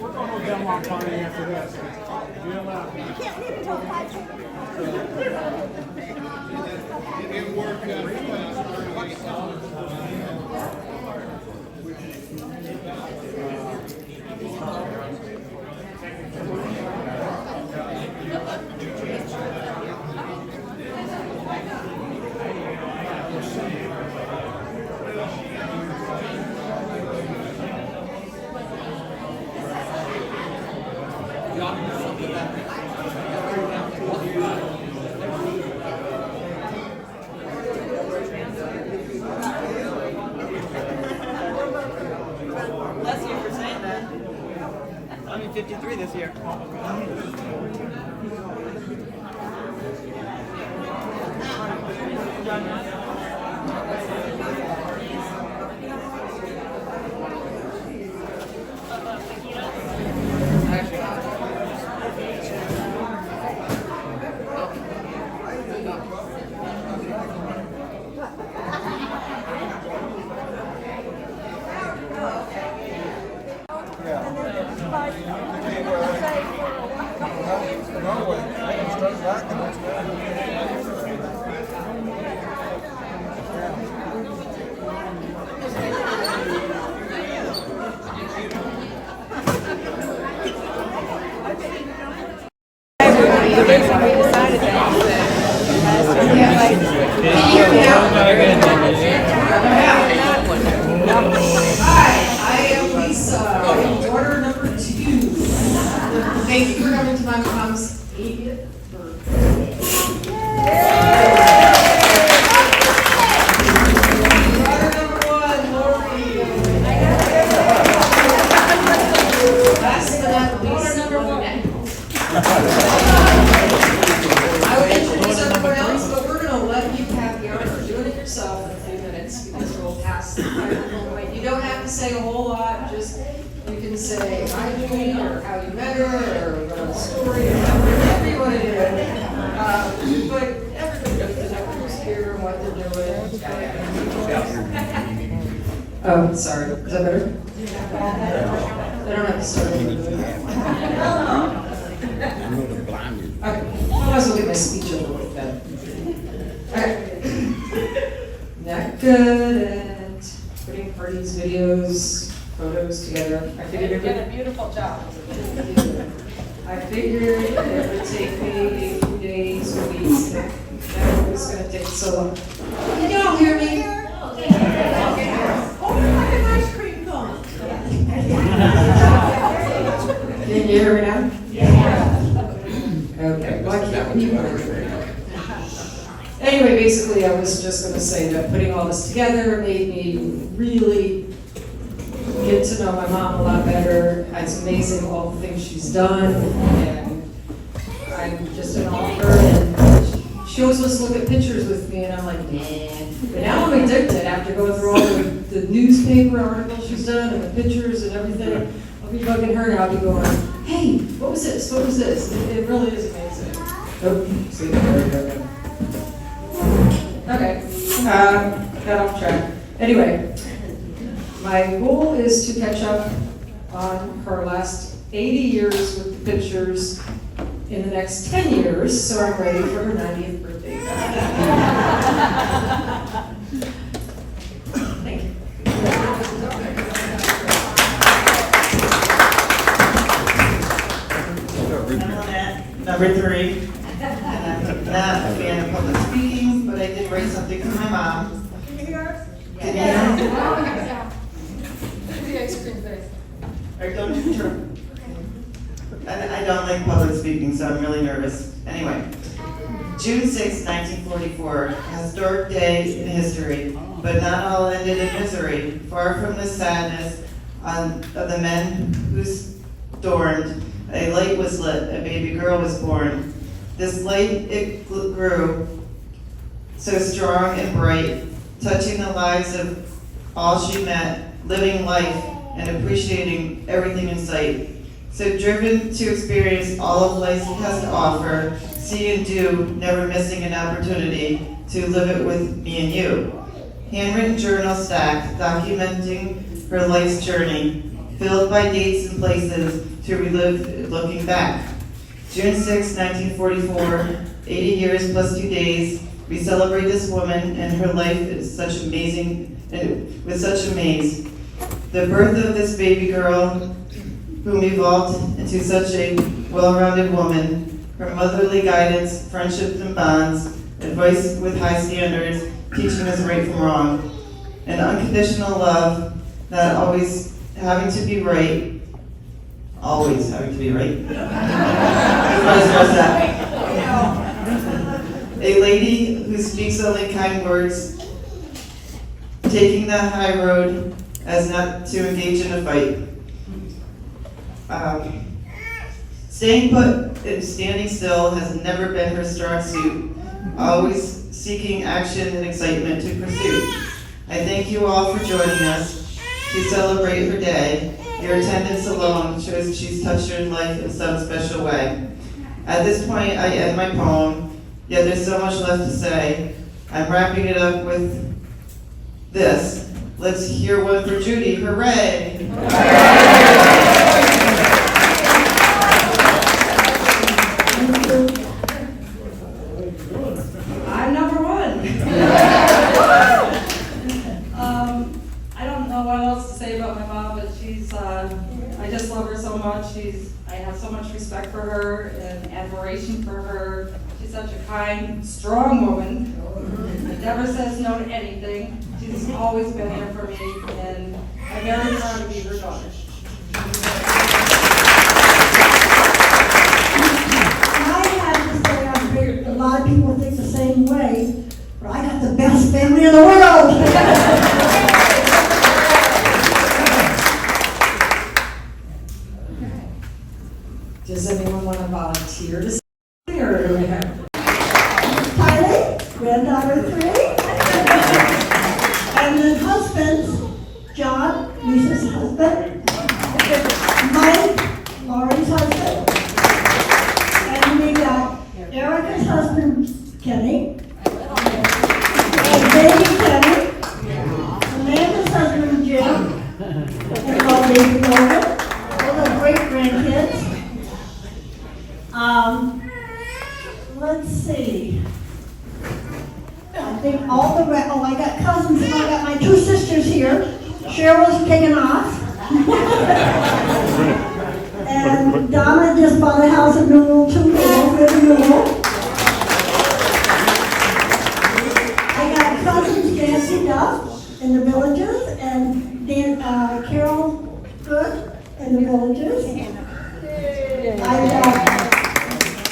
work on Odell Montani after that. You can't leave until 5. It worked out. Bless you for saying that. I'm 53 this year. Thank you for coming to my mom's 80th birthday. Order number 1, Lori. Last but not least, number 1. I would introduce everyone else, but we're going to let you have the honor of doing it yourself in a few minutes because we'll pass the microphone away. You don't have to say a whole lot, just you can say hi, Judy, or how you met her, or what a story, or whatever you want to do. But everybody knows the who's here and what they're doing. Oh, sorry. Is that better? I don't have to start over. Okay. I might as well get my speech over with then. Okay. Not good at putting parties, videos, photos together. I figured You did a beautiful job. I figured it would take me a few days, weeks, that it was going to take so long. Can y'all hear me? Oh, I have ice cream cone. Can you hear me now? Yeah. Okay. Well, I can't keep on. Anyway, basically, I was just going to say that putting all this together made me really get to know my mom a lot better. It's amazing all the things she's done, and I'm just in awe of her. And she always wants to look at pictures with me, and I'm like, nah. But now I'm addicted after going through all the newspaper articles she's done and the pictures and everything. I'll be bugging her, and I'll be going, hey, what was this? What was this? It really is amazing. Oh, see, there we go. Okay, got off track. Anyway. My goal is to catch up on her last 80 years with the pictures in the next 10 years, so I'm ready for her 90th birthday. Thank you. Number 3. And I'm not a fan of public speaking, but I did write something for my mom. Can you hear? Yeah. Ice cream face. Or don't you turn? I don't like public speaking, so I'm really nervous. Anyway, June 6, 1944, a historic day in history, but not all ended in misery. Far from the sadness of the men who stormed, a light was lit, a baby girl was born. This light, it grew so strong and bright, touching the lives of all she met, living life and appreciating everything in sight. So driven to experience all of life has to offer, see and do, never missing an opportunity to live it with me and you. Handwritten journal stacked, documenting her life's journey, filled by dates and places to relive looking back. June 6, 1944, 80 years plus 2 days, we celebrate this woman and her life is such amazing, with such amaze. The birth of this baby girl, whom evolved into such a well-rounded woman, her motherly guidance, friendships and bonds, advice with high standards, teaching us right from wrong, and unconditional love, not always having to be right, always having to be right. A lady who speaks only kind words, taking the high road as not to engage in a fight. Staying put and standing still has never been her strong suit, always seeking action and excitement to pursue. I thank you all for joining us to celebrate her day. Your attendance alone shows she's touched your life in some special way. At this point, I end my poem, yet there's so much left to say. I'm wrapping it up with this. Let's hear one for Judy. Hooray! I'm number one. I don't know what else to say about my mom, but I just love her so much. I have so much respect for her and admiration for her. She's such a kind, strong woman. Never says no to anything. She's always been there for me, and I'm very proud to be her daughter. I have to say, I figured a lot of people think the same way, but I got the best family in the world. Does anyone want to volunteer to sing, or do we have? Kylie, granddaughter 3, and then husbands, John, Lisa's husband, Mike, Lauren's husband, and we got Erica's husband, Kenny, and baby Kenny, Amanda's husband, Jim, and all baby Logan, all the great grandkids. Let's see. I think all the I got cousins and I got my 2 sisters here. Cheryl's taken off. And Donna just bought a house in Newell too. They both live in Newell. I got cousins Nancy Duff in the Villages and Carol Good in the Villages. I got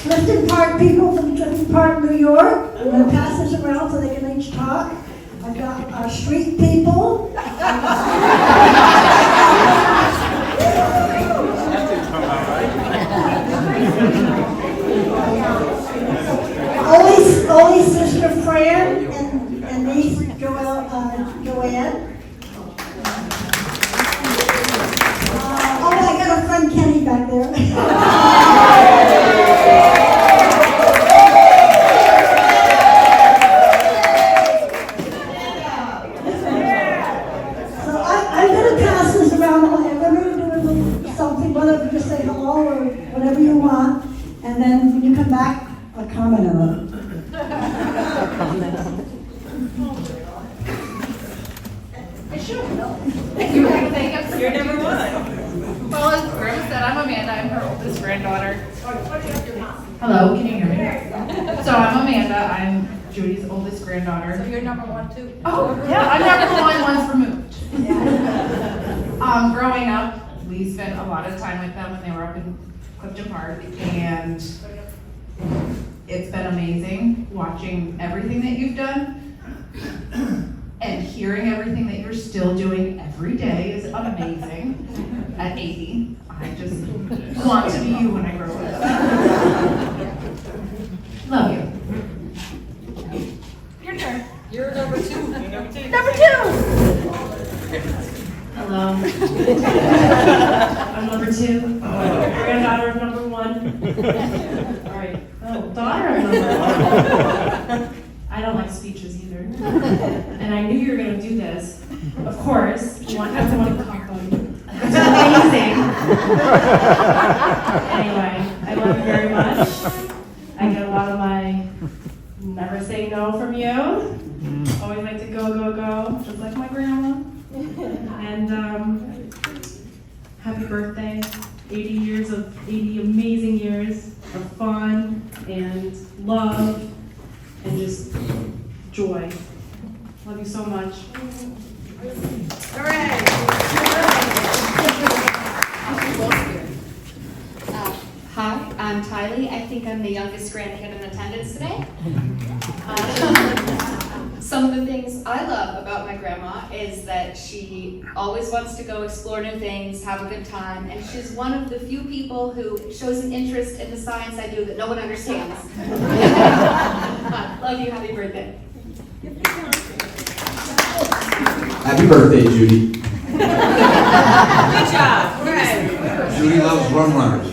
Clifton Park people from Clifton Park, New York. I'm going to pass this around so they can each talk. I've got our street people. Ollie's sister Fran and niece Joanne. I got a friend Kenny back there. And then when you come back, I'll comment on it. You're number one. Well, as Grandma said, I'm Amanda. I'm her oldest granddaughter. Hello, can you hear me? So I'm Amanda. I'm Judy's oldest granddaughter. So you're number one too? Oh, yeah, I'm number one once removed. Growing up, we spent a lot of time with them when they were up in Clifton Park, and it's been amazing watching everything that you've done and hearing everything that you're still doing every day is amazing. At 80, I just want to be you when I grow up. Love you. Your turn. You're number 2. Number 2. Number 2. Hello. I'm number 2. Granddaughter of number 1. All right. Oh, daughter of number 1. I don't like speeches either. And I knew you were going to do this. Of course, you want everyone to clap on you. sing. Anyway, I love you very much. I get a lot of my never say no from you. Always like to go, go, go, just like my grandma. And happy birthday. 80 amazing years of fun and love and just joy. Love you so much. Hi, I'm Tylee. I think I'm the youngest grandkid in attendance today. Some of the things I love about my grandma is that she always wants to go explore new things, have a good time, and she's one of the few people who shows an interest in the science I do that no one understands. Love you, happy birthday. Happy birthday, Judy. Good job. Right. Judy loves rum runners.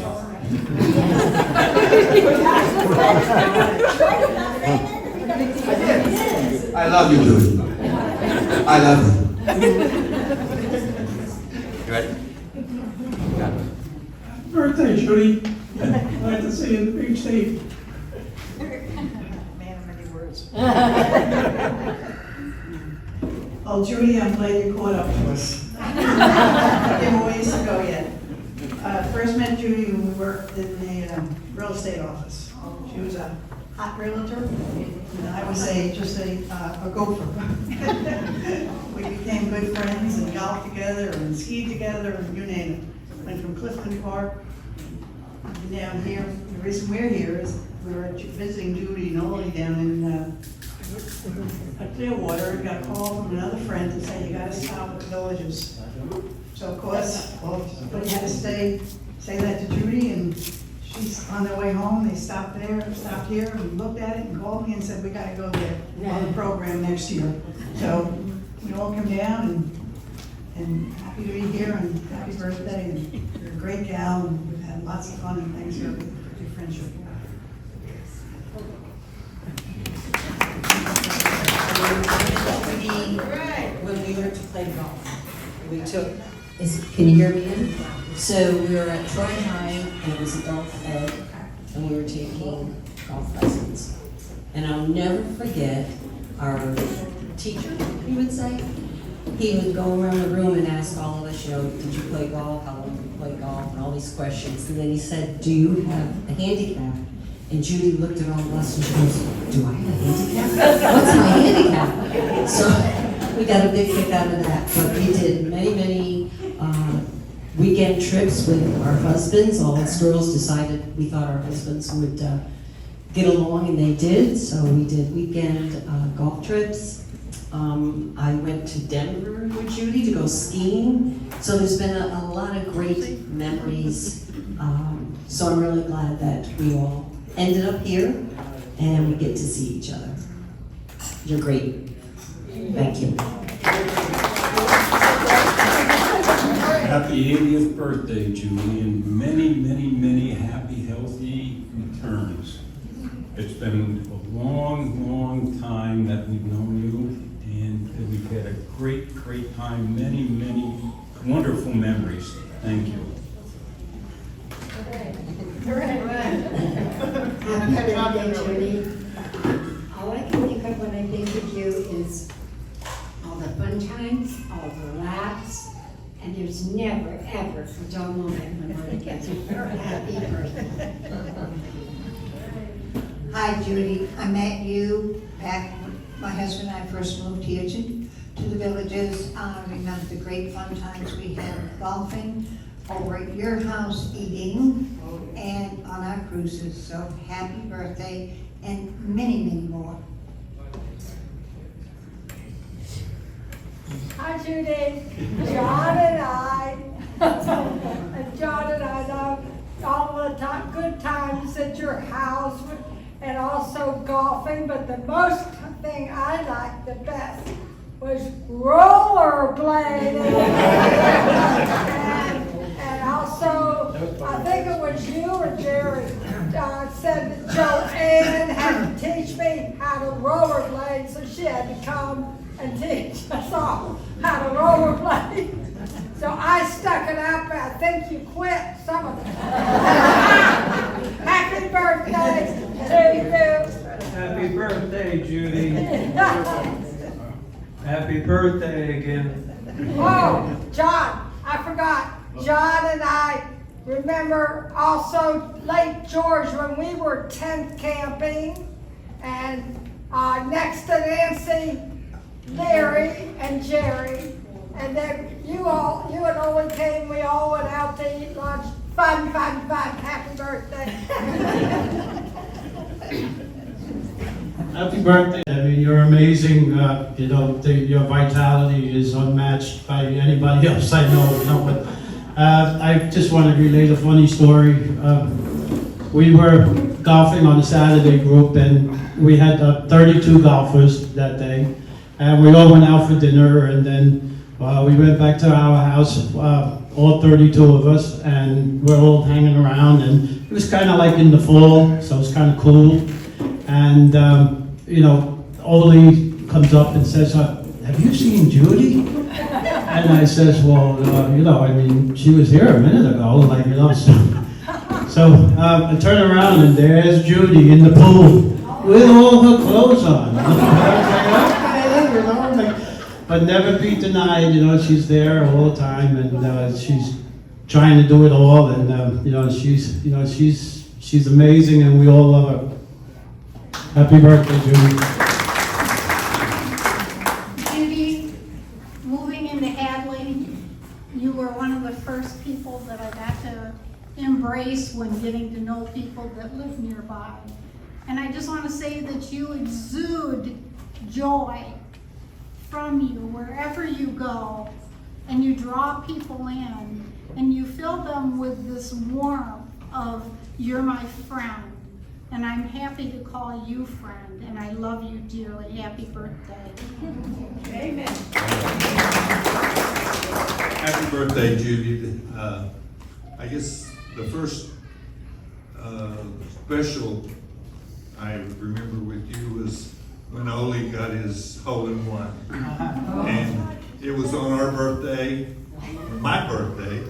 I love you, Judy. I love you. You ready? Birthday, Judy. Glad to see you in the big state. Man of many words. Oh, Judy, I'm glad you caught up to us. Give a ways to go yet. First met Judy when we worked in the real estate office. She was a hot realtor, and I would say just a gopher. We became good friends and golfed together and skied together and you name it. Went from Clifton Park down here. The reason we're here is we were visiting Judy and Ollie down in Clearwater, and got a call from another friend to say, you gotta stop at the Villages. So of course, well, we had to say that to Judy, and she's on their way home, they stopped here, and looked at it and called me and said, we gotta go there on the program next year. So we all come down and happy to be here and happy birthday, and you're a great gal, and we've had lots of fun and thanks for your friendship. When we learned to play golf, we took, can you hear me in? So we were at Troy High, and it was adult ed, and we were taking golf lessons. And I'll never forget our teacher, he would say. He would go around the room and ask all of us, did you play golf? How long did you play golf? And all these questions. And then he said, do you have a handicap? And Judy looked at all of us and she goes, do I have a handicap? What's my handicap? So we got a big kick out of that. But we did many weekend trips with our husbands. All us girls decided we thought our husbands would get along, and they did. So we did weekend golf trips. I went to Denver with Judy to go skiing. So there's been a lot of great memories. So I'm really glad that we all ended up here and we get to see each other. You're great. Thank you. Happy 80th birthday, Judy, and many happy, healthy returns. It's been a long time that we've known you, and we've had a great time, many wonderful memories. Thank you. Happy birthday, Judy. All I can think of when I think of you is all the fun times, all the laughs, and there's never, ever a dull moment when we're together. Happy birthday. Hi, Judy. I met you back when my husband and I first moved here to the Villages. I remember the great fun times we had golfing, over at your house eating, and on our cruises. So happy birthday, and many more. Hi, Judy. John and I love all the good times at your house and also golfing, but the most thing I liked the best was rollerblading. and also, I think it was you or Jerry said that Joanne had to teach me how to rollerblade, so she had to come and teach us all how to rollerblade. So I I stuck it up, I think you quit some of it. Happy birthday to you. Happy birthday, Judy. Happy birthday again. Oh, John, I forgot. John and I remember also Lake George when we were tent camping, and next to Nancy, Larry, and Jerry. And then you and Ollie came, we all went out to eat lunch. Fun, fun, fun. Happy birthday. Happy birthday. I mean, you're amazing. Your vitality is unmatched by anybody else I know. But I just want to relate a funny story. We were golfing on a Saturday group, and we had 32 golfers that day. And we all went out for dinner, and then we went back to our house, all 32 of us, and we're all hanging around. And it was kind of like in the fall, so it was kind of cool. And Oli comes up and says, have you seen Judy? And I says, well, I mean, she was here a minute ago, So I turn around and there's Judy in the pool with all her clothes on. But never be denied, she's there all the time, and she's trying to do it all, and she's amazing, and we all love her. Happy birthday, Judy. Judy, moving into Hadley, you were one of the first people that I got to embrace when getting to know people that live nearby. And I just want to say that you exude joy from you wherever you go, and you draw people in, and you fill them with this warmth of, you're my friend. And I'm happy to call you friend, and I love you dearly. Happy birthday. Amen. Happy birthday, Judy. I guess the first special I remember with you was when Oli got his hole-in-one. And it was on our birthday, my birthday,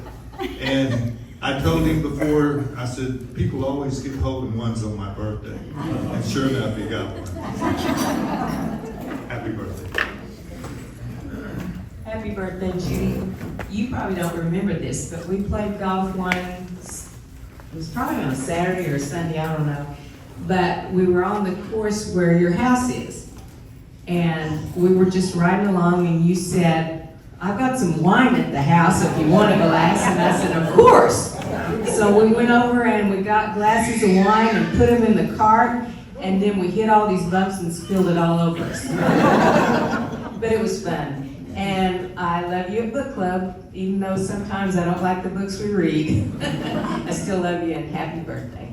and I told him before, I said, people always get hole-in-ones on my birthday. And sure enough, he got one. Happy birthday. Happy birthday, Judy. You probably don't remember this, but we played golf once. It was probably on a Saturday or a Sunday, I don't know. But we were on the course where your house is. And we were just riding along, and you said, I've got some wine at the house if you want a glass. And I said, of course. So we went over and we got glasses of wine and put them in the cart, and then we hit all these bumps and spilled it all over us. But it was fun. And I love you at book club, even though sometimes I don't like the books we read. I still love you, and happy birthday.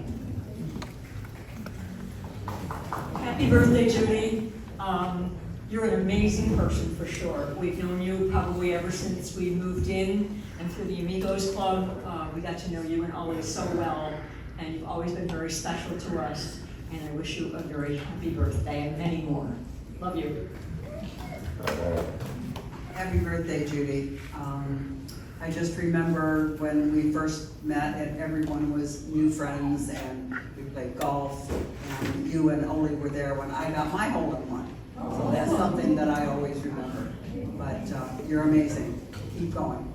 Happy birthday, Judy. You're an amazing person for sure. We've known you probably ever since we moved in, and through the Amigos Club, we got to know you and always so well, and you've always been very special to us, and I wish you a very happy birthday and many more. Love you. Happy birthday, Judy. I just remember when we first met and everyone was new friends and we played golf, and you and Oli were there when I got my hole-in-one. So that's something that I always remember. But you're amazing. Keep going.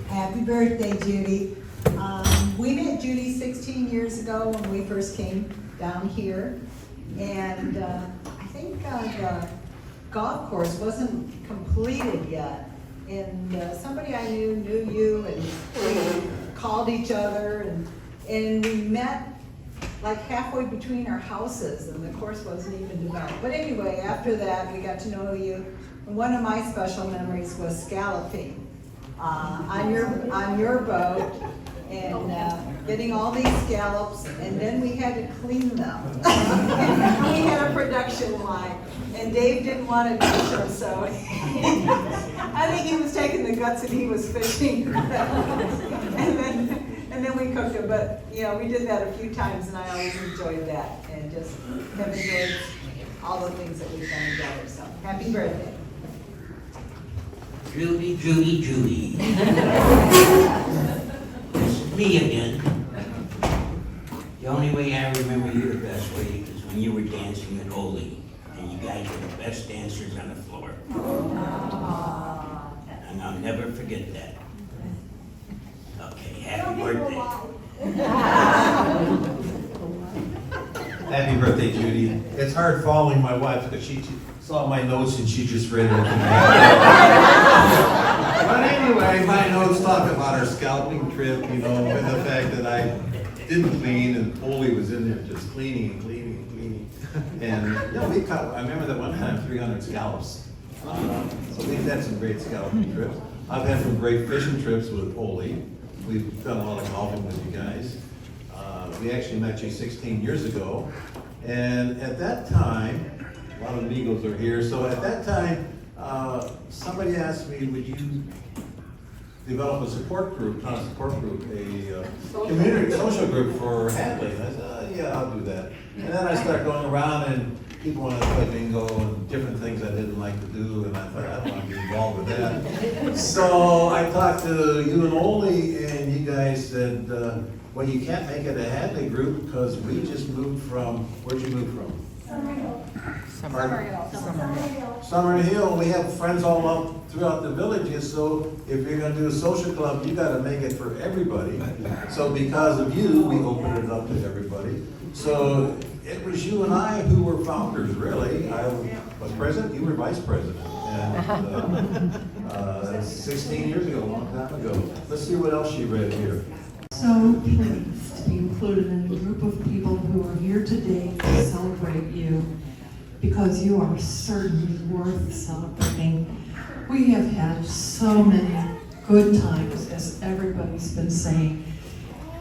Happy birthday, Judy. We met Judy 16 years ago when we first came down here. And I think the golf course wasn't completed yet. And somebody I knew you, and we called each other, and we met like halfway between our houses, and the course wasn't even developed. But anyway, after that, we got to know you. And one of my special memories was scalloping on your boat, and getting all these scallops, and then we had to clean them. We had a production line, and Dave didn't want to fish them, so I think he was taking the guts and he was fishing. And then we cooked them, but we did that a few times, and I always enjoyed that, and just have enjoyed all the things that we've done together. So happy birthday. Judy, Judy, Judy. It's me again. The only way I remember you the best way is when you were dancing with Oli, and you guys were the best dancers on the floor. And I'll never forget that. Okay, happy birthday. Happy birthday, Judy. It's hard following my wife because she saw my notes and she just read it. But anyway, my notes talk about our scalping trip, you know, and the fact that I didn't clean and Oli was in there just cleaning and cleaning and cleaning. And yeah, we caught, I remember that one time 300 scallops. So we've had some great scalping trips. I've had some great fishing trips with Oli. We've done a lot of golfing with you guys. We actually met you 16 years ago, and at that time, a lot of amigos are here, so at that time, somebody asked me, would you develop a support group, not a support group, a community social group for Hadley? And I said, yeah, I'll do that. And then I started going around and people wanted to play bingo and different things I didn't like to do, and I thought, I don't want to be involved with that. So I talked to you and Oli, and you guys said, well, you can't make it a Hadley group because we just moved from, where'd you move from? Summer Hill. We have friends all up throughout the villages, so if you're going to do a social club, you got to make it for everybody. So because of you, we opened it up to everybody. So it was you and I who were founders, really. I was president, you were vice president. And 16 years ago, a long time ago. Let's see what else she read here. So pleased to be included in a group of people who are here today to celebrate you, because you are certainly worth celebrating. We have had so many good times, as everybody's been saying.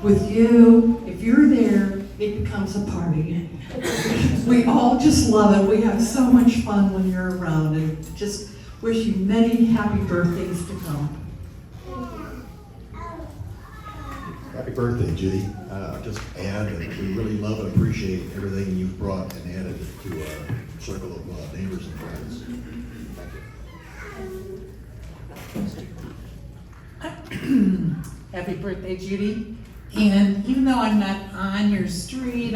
With you, if you're there, it becomes a party. We all just love it. We have so much fun when you're around, and just wish you many happy birthdays to come. Happy birthday, Judy. Just add that we really love and appreciate everything you've brought and added to our circle of neighbors and friends. Thank you. Happy birthday, Judy. And even though I'm not on your street,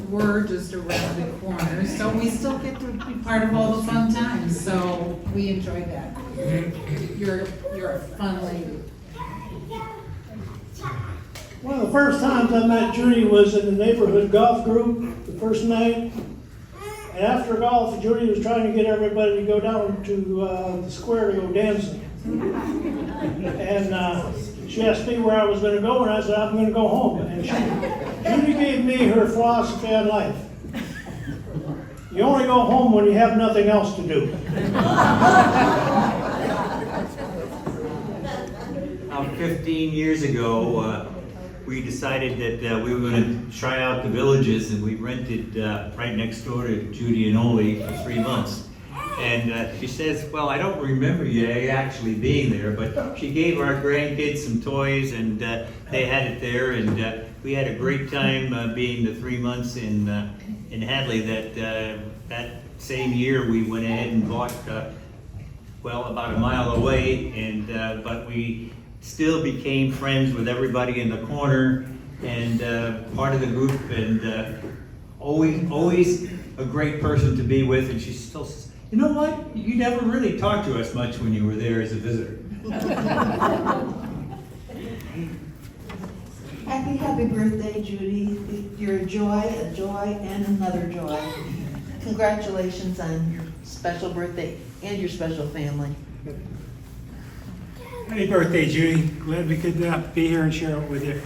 we're just around the corner, so we still get to be part of all the fun times, so we enjoy that. You're a fun lady. One of the first times I met Judy was in the neighborhood golf group, the first night. And after golf, Judy was trying to get everybody to go down to the square to go dancing. And she asked me where I was going to go, and I said, I'm going to go home. And Judy gave me her philosophy on life. You only go home when you have nothing else to do. 15 years ago, we decided that we were going to try out the villages, and we rented right next door to Judy and Oli for 3 months. And she says, well, I don't remember you actually being there, but she gave our grandkids some toys, and they had it there, and we had a great time being the 3 months in Hadley. That same year, we went ahead and bought, about a mile away, and but we still became friends with everybody in the corner, and part of the group, and always a great person to be with. And she still says, you know what? You never really talked to us much when you were there as a visitor. Happy birthday, Judy. You're a joy, and another joy. Congratulations on your special birthday and your special family. Happy birthday, Judy. Glad we could be here and share it with you.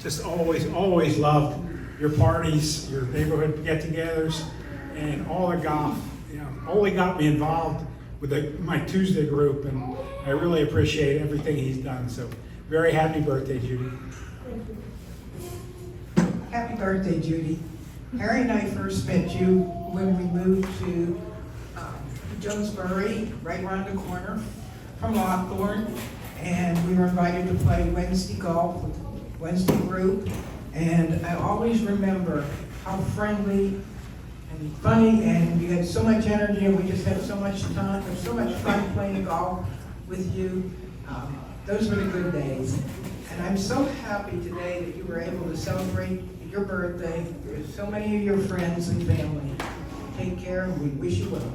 Just always loved your parties, your neighborhood get-togethers, and all the golf. Oli got me involved with my Tuesday group, and I really appreciate everything he's done. So, very happy birthday, Judy. Happy birthday, Judy. Harry and I first met you when we moved to Jonesbury, right around the corner from Lockthorne, and we were invited to play Wednesday golf with Wednesday group. And I always remember how friendly and funny, and you had so much energy, and we just had so much time, and so much fun playing golf with you. Those were the good days. And I'm so happy today that you were able to celebrate your birthday with so many of your friends and family. Take care, and we wish you well.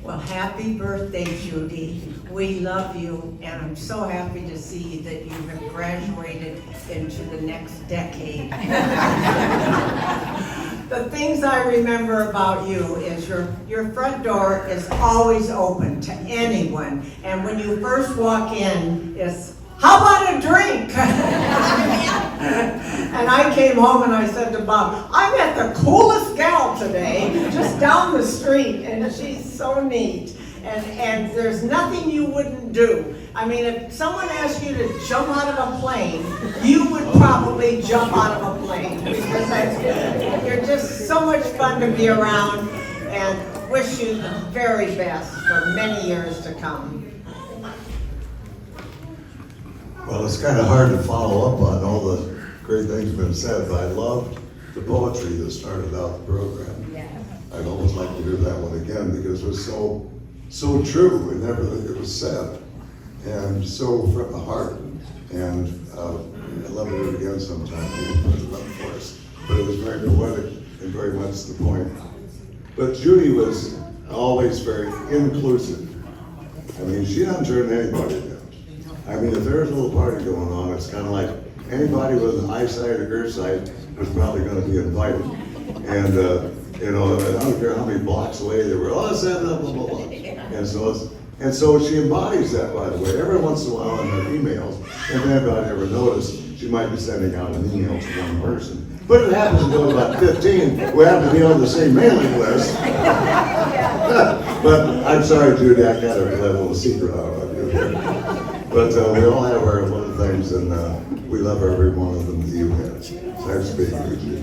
Well, happy birthday, Judy. We love you, and I'm so happy to see that you have graduated into the next decade. The things I remember about you is your front door is always open to anyone, and when you first walk in, it's, how about a drink? And I came home and I said to Bob, I met the coolest gal today, just down the street, and she's so neat. And there's nothing you wouldn't do. I mean, if someone asked you to jump out of a plane, you would probably jump out of a plane, because you're just so much fun to be around, and wish you the very best for many years to come. Well, it's kind of hard to follow up on all the great things been said, but I loved the poetry that started out the program. Yeah. I'd almost like to hear that one again, because it was so true in everything that was said, and so from the heart. And I'd love to hear it again sometime. Maybe put it up for us. But it was very poetic and very much the point. But Judy was always very inclusive. I mean, she doesn't turn anybody down. I mean, if there's a little party going on, it's kind of like anybody with an eyesight or earsight was probably going to be invited. And, you know, I don't care how many blocks away they were, oh, send it up, blah, blah, blah. And so she embodies that, by the way. Every once in a while in her emails, if anybody ever noticed, she might be sending out an email to one person. But it happens to go about 15 who happen to be on the same mailing list. But I'm sorry, Judy, I got a little secret out of you. But we all have our little things, and we love every one of them that you have. Nice speaking with you.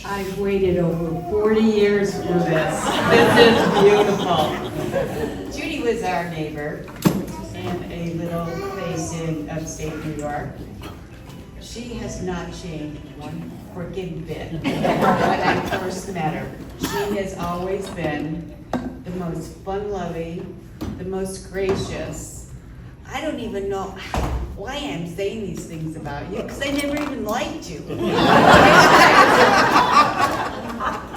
I've waited over 40 years for this. This is beautiful. Judy was our neighbor in a little place in upstate New York. She has not changed one freaking bit from when I first met her. She has always been the most fun-loving, the most gracious. I don't even know why I'm saying these things about you, because I never even liked you.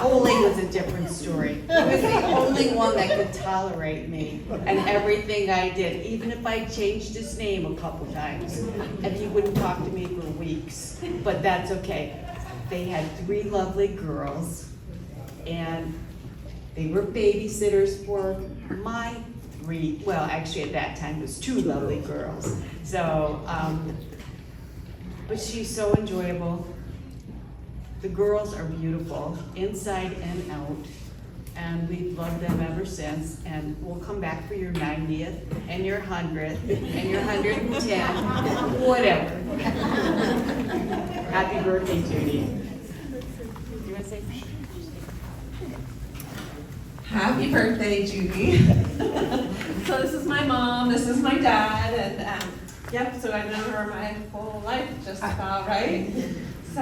Ole was a different story. He was the only one that could tolerate me and everything I did, even if I changed his name a couple times, and he wouldn't talk to me for weeks. But that's okay. They had 3 lovely girls, and they were babysitters for my 3, well, actually at that time it was 2 lovely girls. So, but she's so enjoyable. The girls are beautiful, inside and out, and we've loved them ever since, and we'll come back for your 90th, and your 100th, and your 110, whatever. Happy birthday, Judy. Do you want to say something? Happy birthday, Judy. So this is my mom, this is my dad, and yep, so I've known her my whole life, just about, right? So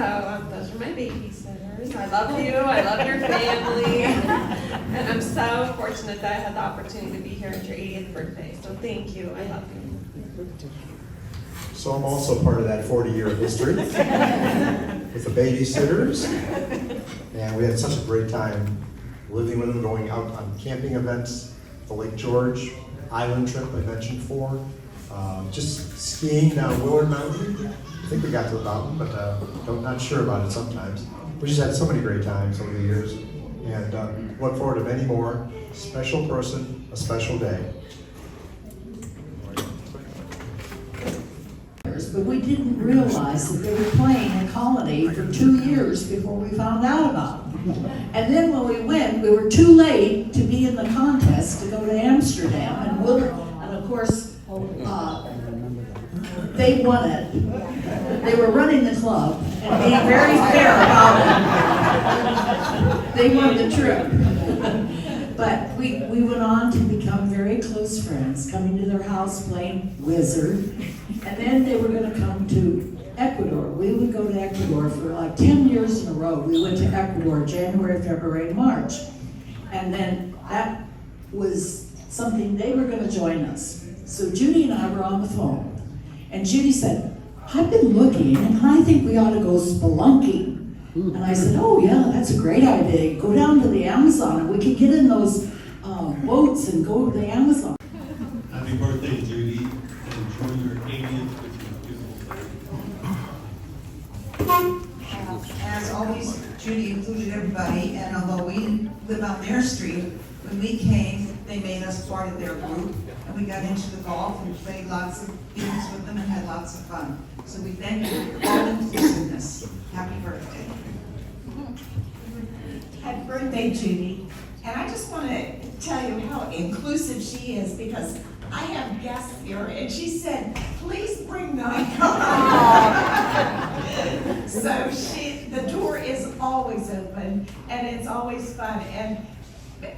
those are my babysitters. I love you, I love your family, and I'm so fortunate that I had the opportunity to be here at your 80th birthday, so thank you, I love you. So I'm also part of that 40-year history with the babysitters, and we had such a great time living with them, going out on camping events, the Lake George island trip I mentioned before, just skiing down Willard Mountain. I think we got to the mountain, but I'm not sure about it sometimes. We just had so many great times over the years, and look forward to many more. Special person, a special day. But we didn't realize that they were playing in Colony for 2 years before we found out about them. And then when we went, we were too late to be in the contest to go to Amsterdam, and of course, they won it. They were running the club and being very fair about it. They won the trip. But we went on to become very close friends, coming to their house playing Wizard. And then they were gonna come to Ecuador. We would go to Ecuador for like 10 years in a row. We went to Ecuador January, February, and March. And then that was something, they were gonna join us. So Judy and I were on the phone. And Judy said, I've been looking and I think we ought to go spelunking. And I said, oh yeah, that's a great idea. Go down to the Amazon and we could get in those boats and go to the Amazon. Happy birthday, Judy, and enjoy your 80th with your beautiful family. As always, Judy included everybody, and although we didn't live on their street, when we came, they made us part of their group, and we got into the golf and played lots of games with them and had lots of fun. So we thank you for all inclusiveness. Happy birthday. Happy birthday, Judy. And I just want to tell you how inclusive she is, because I have guests here, and she said, please bring them. So the door is always open, and it's always fun. And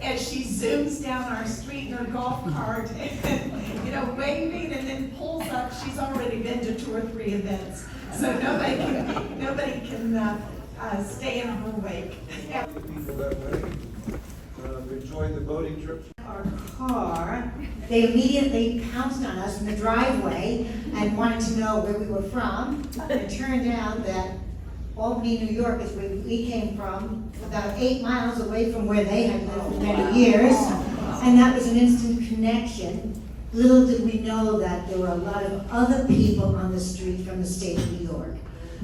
as she zooms down our street in her golf cart, and, you know, waving, and then pulls up, she's already been to 2 or 3 events. So nobody can stay in her wake. People that way enjoyed the boating trip. Our car, they immediately pounced on us in the driveway and wanted to know where we were from. It turned out that Albany, New York is where we came from, about 8 miles away from where they had lived for many years. And that was an instant connection. Little did we know that there were a lot of other people on the street from the state of New York.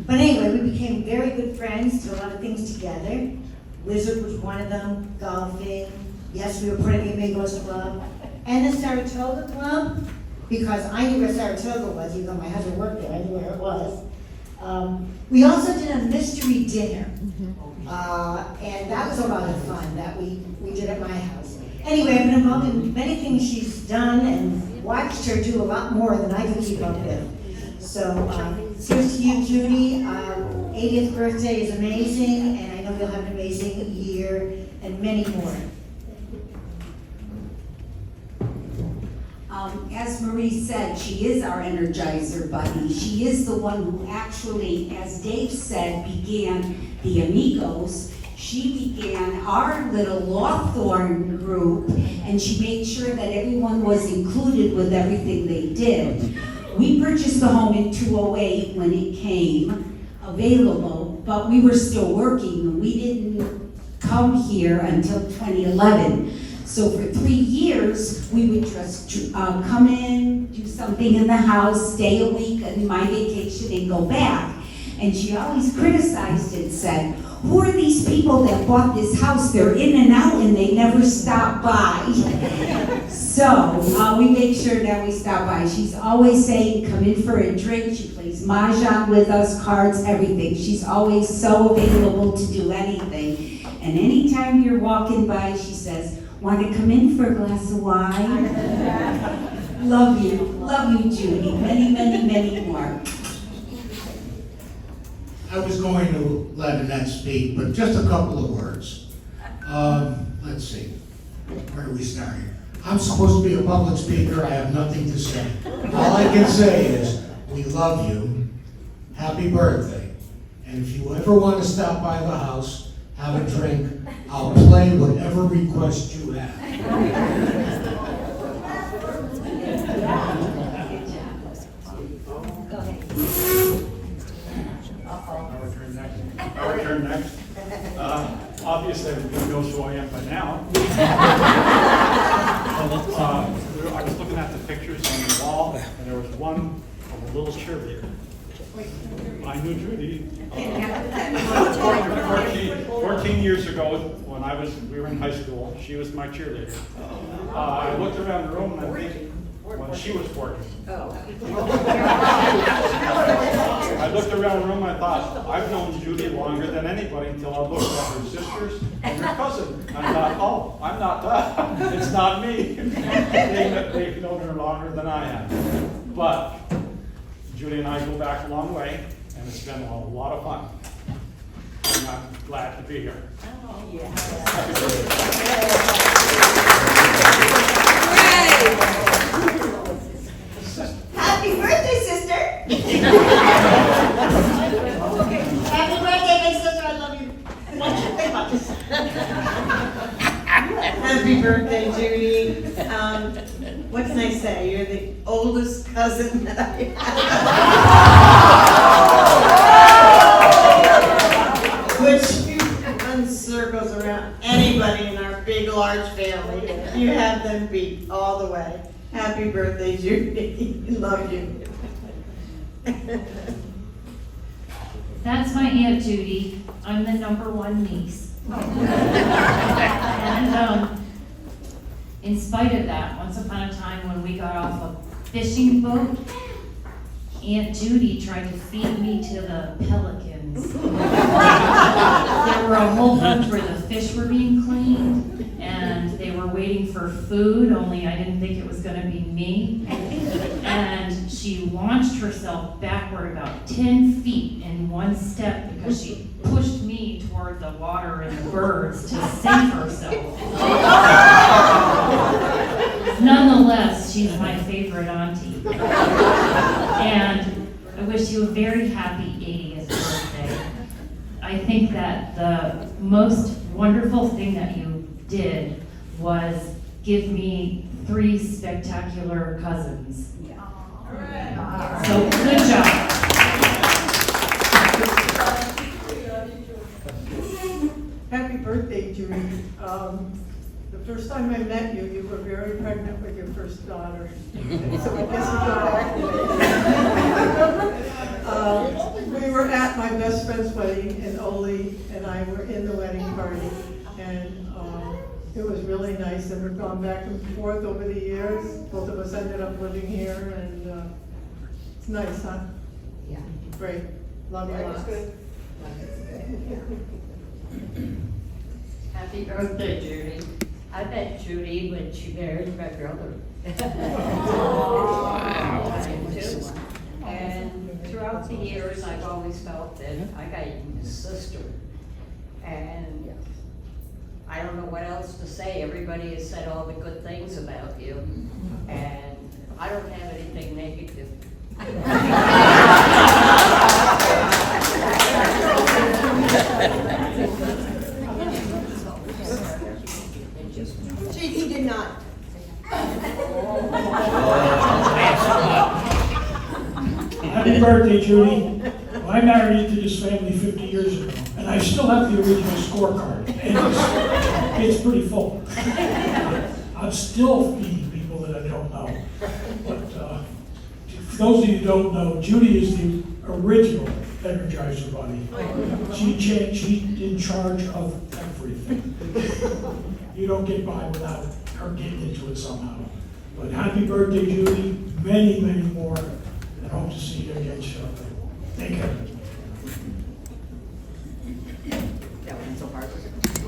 But anyway, we became very good friends, did a lot of things together. Wizard was one of them, golfing. Yes, we were part of the Amigos Club. And the Saratoga Club, because I knew where Saratoga was, even though my husband worked there, I knew where it was. We also did a mystery dinner. And that was a lot of fun that we did at my house. Anyway, I've been involved in many things she's done and watched her do a lot more than I could keep up with. So, here's to you, Judy. 80th birthday is amazing, and I know you'll have an amazing year and many more. As Marie said, she is our Energizer Bunny. She is the one who actually, as Dave said, began the Amigos. She began our little Lawthorn group, and she made sure that everyone was included with everything they did. We purchased the home in 2008 when it came available, but we were still working, and we didn't come here until 2011. So for 3 years, we would just come in, do something in the house, stay a week on my vacation, and go back. And she always criticized and said, who are these people that bought this house? They're in and out and they never stop by. So we make sure that we stop by. She's always saying, come in for a drink. She plays mahjong with us, cards, everything. She's always so available to do anything. And anytime you're walking by, she says, want to come in for a glass of wine? Love you, Judy. Many, many, many more. I was going to let Annette speak, but just a couple of words. Let's see, where do we start here? I'm supposed to be a public speaker, I have nothing to say. All I can say is, we love you, happy birthday, and if you ever want to stop by the house, have a drink, I'll play whatever request you have. Our turn next. Obviously, everybody knows who I am by now. I was looking at the pictures on the wall, and there was one of a little cheerleader. I knew Judy 14 years ago when we were in high school. She was my cheerleader. I looked around the room and I think, when she was working. I looked around the room and I thought, I've known Judy longer than anybody until I looked at her sisters and her cousin. I thought, oh, I'm not that. It's not me. They've known her longer than I have. But Judy and I go back a long way, and it's been a lot of fun. And I'm glad to be here. Oh, yeah. Happy birthday. Happy birthday, Judy. What can I say? You're the oldest cousin that I have. Which runs circles around anybody in our big, large family. You have them beat all the way. Happy birthday, Judy. Love you. That's my Aunt Judy. I'm the #1 niece. And in spite of that, once upon a time when we got off a fishing boat, Aunt Judy tried to feed me to the pelicans. There were a whole bunch where the fish were being cleaned, and they were waiting for food, only I didn't think it was gonna be me. And she launched herself backward about 10 feet in one step because she pushed me toward the water and the birds to save herself. Nonetheless, she's my favorite auntie. And I wish you a very happy 80th birthday. I think that the most wonderful thing that you did was give me 3 spectacular cousins. So good job. Happy birthday, Judy. The first time I met you, you were very pregnant with your first daughter. So I guess we go back to we were at my best friend's wedding, and Oli and I were in the wedding party, and it was really nice, and we've gone back and forth over the years. Both of us ended up living here, and it's nice, huh? Yeah. Great. Love you lots. Happy birthday, Judy. I met Judy when she married my brother. And throughout the years, I've always felt that I got a sister. And I don't know what else to say. Everybody has said all the good things about you. And I don't have anything negative. He did not. Happy birthday, Judy. Well, I married into this family 50 years ago, and I still have the original scorecard. And it's pretty full. I'm still feeding people that I don't know. But for those of you who don't know, Judy is the original Energizer Bunny. She's in charge of everything. You don't get by without her getting into it somehow. But happy birthday, Judy. Many, many more. And hope to see you again shortly. Thank you.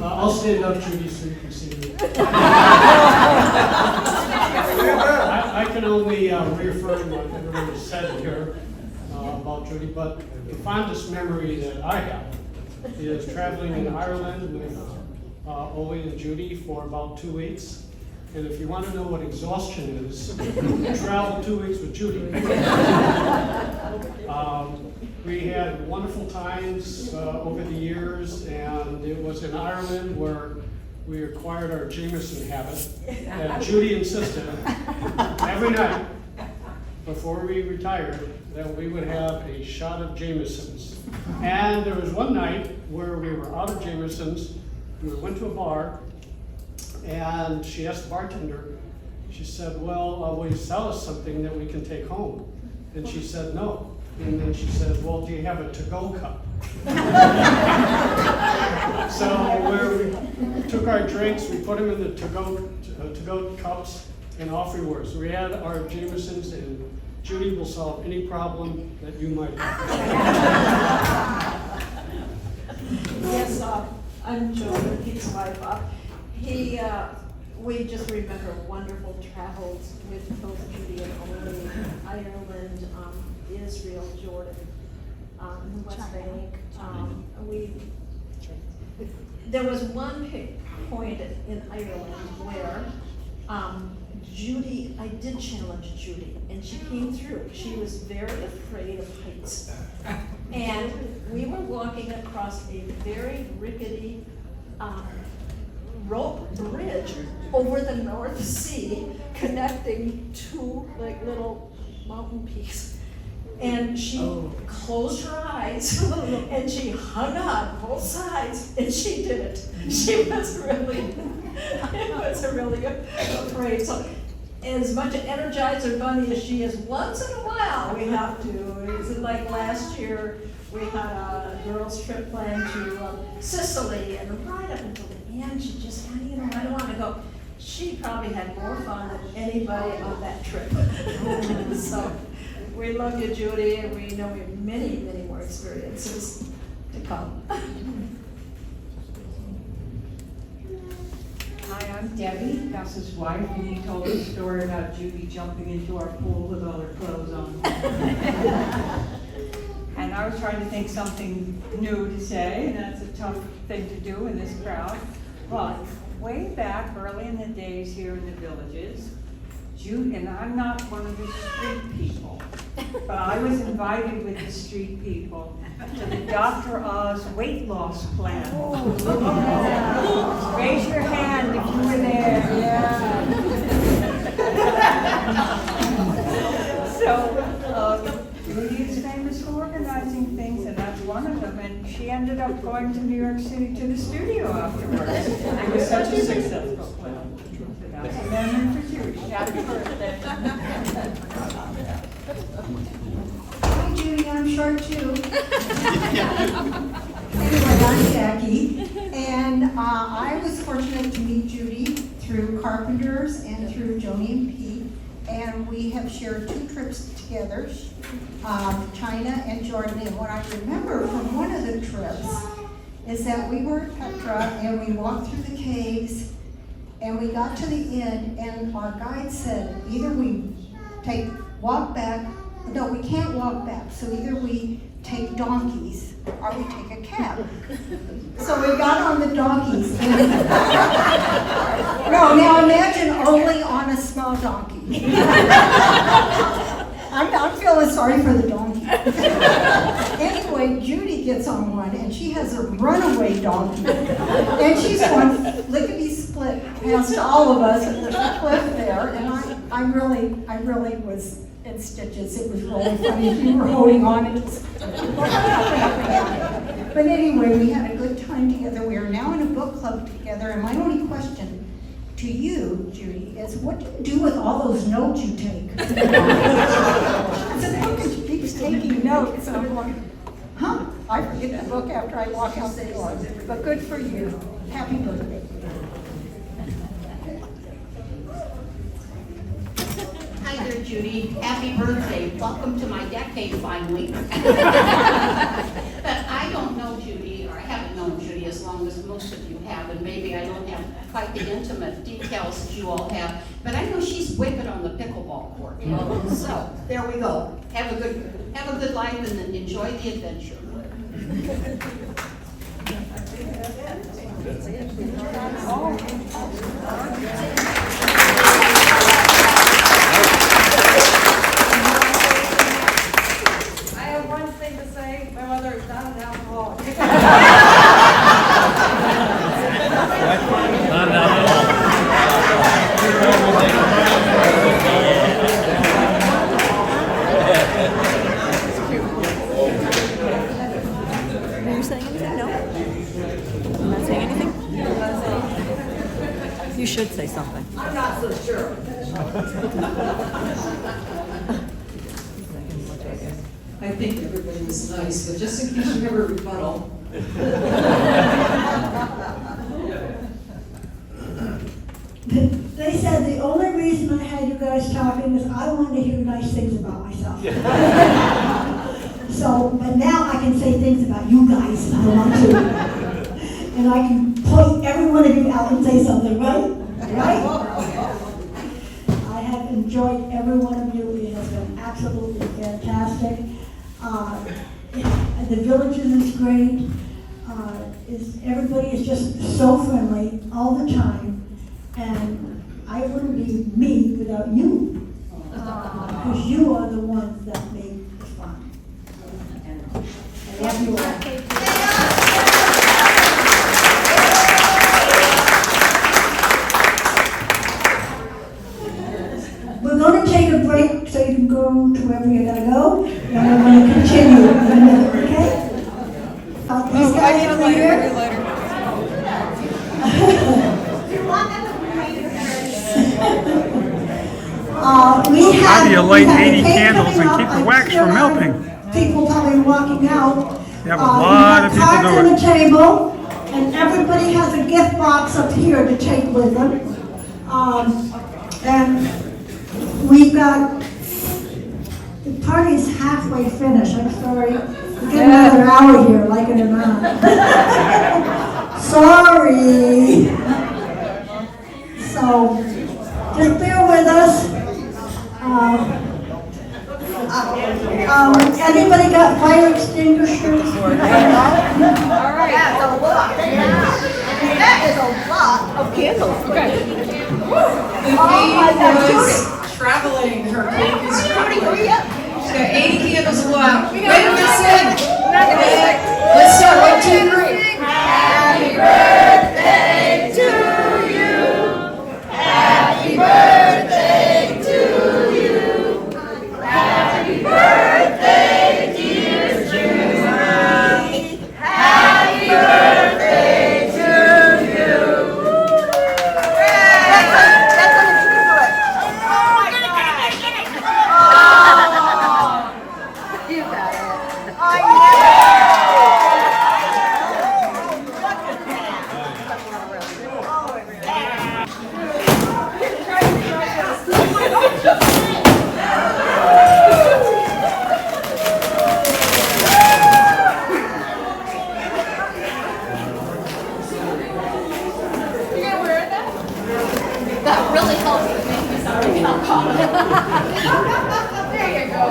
I'll stand up, Judy, so you can see me. I can only reaffirm what everyone has said here about Judy, but the fondest memory that I have is traveling in Ireland with Oli and Judy for about 2 weeks. And if you want to know what exhaustion is, travel 2 weeks with Judy. We had wonderful times over the years, and it was in Ireland where we acquired our Jameson habit. And Judy insisted every night before we retired that we would have a shot of Jamesons. And there was one night where we were out of Jamesons, we went to a bar, and she asked the bartender, she said, well, will you sell us something that we can take home? And she said, no. And then she said, well, do you have a to-go cup? So we took our drinks, we put them in the to-go cups, and off we were. So we had our Jamesons, and Judy will solve any problem that you might have. Yes, I'm Joe, his wife. We just remember wonderful travels with both Judy and Oli, Ireland, Israel, Jordan, the West Bank. There was one point in Ireland where Judy, I did challenge Judy, and she came through. She was very afraid of heights. And we were walking across a very rickety bridge over the North Sea, connecting two like little mountain peaks. And she closed her eyes and she hung on both sides, and she did it. She was really, it was a really afraid. So, as much an Energizer bunny as she is, once in a while we have to. It's like last year we had a girls' trip planned to Sicily, and right up until the end, she just kind of, I don't want to go. She probably had more fun than anybody on that trip. So we love you, Judy, and we know we have many, many more experiences to come. Hi, I'm Debbie, Gus's wife, and he told a story about Judy jumping into our pool with all her clothes on. And I was trying to think something new to say, and that's a tough thing to do in this crowd. But way back early in the days here in the villages, Judy, and I'm not one of the street people, but I was invited with the street people to the Dr. Oz weight loss plan. Raise your hand if you were there. Yeah. So Judy is famous for organizing things, and that's one of them. And she ended up going to New York City to the studio afterwards. It was such a successful plan. So that's a memory for Judy. Happy birthday. Hi, Judy, I'm short too. Anyway, I'm Jackie, and I was fortunate to meet Judy through Carpenters and through Joni and Pete, and we have shared 2 trips together, China and Jordan. And what I remember from one of the trips is that we were at Petra and we walked through the caves, and we got to the end, and our guide said either we walk back. No, we can't walk back, so either we take donkeys or we take a cab. So we got on the donkeys. No, now imagine only on a small donkey. I'm feeling sorry for the donkey. Anyway, Judy gets on one, and she has a runaway donkey. And she's going lickety-split past all of us, and there's a cliff there, and I really was in stitches. It was really funny. You were holding on. But anyway, we had a good time together. We are now in a book club together, and my only question to you, Judy, is what do you do with all those notes you take? It's a book and she keeps taking notes, and I'm going, I forget the book after I walk out the door. But good for you. Happy birthday. Hi there, Judy. Happy birthday. Welcome to my decade, finally. But I don't know Judy, or I haven't known Judy as long as most of you have, and maybe I don't have quite the intimate details that you all have, but I know she's wicked on the pickleball court. So, there we go. Have a good life and enjoy the adventure. I have one thing to say. My mother is not an alcoholic. Are you saying anything? No? I'm not saying anything? You should say something. I'm not so sure. I think everybody was nice, but just in case you have a rebuttal. They said the only reason I had you guys talking is I wanted to hear nice things about myself. So, but now I can say things about you guys if I want to. And I can point every one of you out and say something, right? Right? I have enjoyed every one of you. It has been absolutely fantastic. The villages is great. Everybody is just so friendly all the time. And I wouldn't be me without you. Because you are the ones that make it fun. I love you all. out, and I'm gonna continue in a minute, okay? These guys over here. How do you light 80 candles candles and keep the wax from melting? People probably walking out. You have a lot of people do We have cards on it. the table, and everybody has a gift box up here to take with them. And we've got, the party's halfway finished, I'm sorry. We got another hour here, like it or not. Sorry. So, just bear with us. Anybody got fire extinguishers? All right. That's a lot. That is a lot of candles. Okay. Was traveling, her cake is traveling. She's got 80 candles to blow out. Wait a minute, sing. Let's start, 1, 2, 3. Happy birthday to you. Happy birthday to you. Happy birthday, dear Judy. Happy birthday to you. You got it. That really helps with me because I already got caught. There you go.